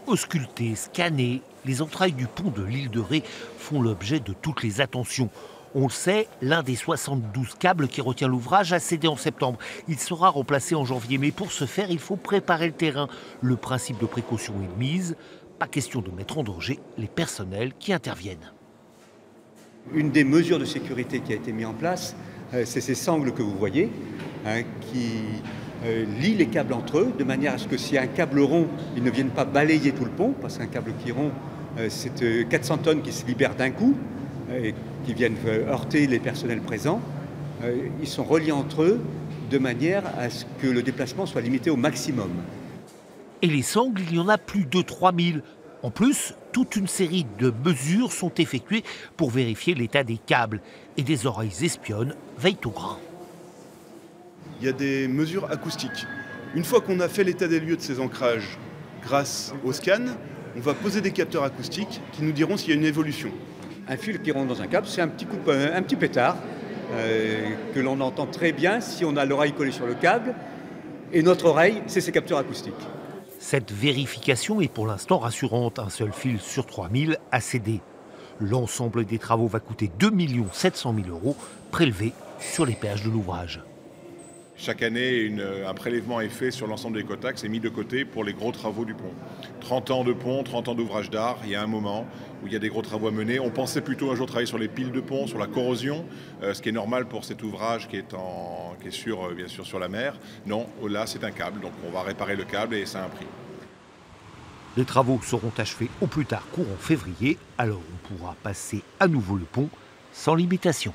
Auscultées, scannées, les entrailles du pont de l'île de Ré font l'objet de toutes les attentions. On le sait, l'un des 72 câbles qui retient l'ouvrage a cédé en septembre. Il sera remplacé en janvier, mais pour ce faire, il faut préparer le terrain. Le principe de précaution est de mise. Pas question de mettre en danger les personnels qui interviennent. Une des mesures de sécurité qui a été mise en place, c'est ces sangles que vous voyez, qui lient les câbles entre eux, de manière à ce que s'il y a un câble rond, ils ne viennent pas balayer tout le pont, parce qu'un câble qui est rond, c'est 400 tonnes qui se libèrent d'un coup, et qui viennent heurter les personnels présents. Ils sont reliés entre eux de manière à ce que le déplacement soit limité au maximum. Et les sangles, il y en a plus de 3000. En plus, toute une série de mesures sont effectuées pour vérifier l'état des câbles. Et des oreilles espionnes veillent au grain. Il y a des mesures acoustiques. Une fois qu'on a fait l'état des lieux de ces ancrages grâce au scan, on va poser des capteurs acoustiques qui nous diront s'il y a une évolution. Un fil qui rentre dans un câble, c'est un petit pétard que l'on entend très bien si on a l'oreille collée sur le câble. Et notre oreille, c'est ces capteurs acoustiques. Cette vérification est pour l'instant rassurante. Un seul fil sur 3000 a cédé. L'ensemble des travaux va coûter 2 700 000 € prélevés sur les péages de l'ouvrage. Chaque année, un prélèvement est fait sur l'ensemble des cotax et mis de côté pour les gros travaux du pont. 30 ans de pont, 30 ans d'ouvrage d'art, il y a un moment où il y a des gros travaux à mener. On pensait plutôt un jour travailler sur les piles de pont, sur la corrosion, ce qui est normal pour cet ouvrage qui est bien sûr sur la mer. Non, là c'est un câble, donc on va réparer le câble et ça a un prix. Les travaux seront achevés au plus tard courant février, alors on pourra passer à nouveau le pont sans limitation.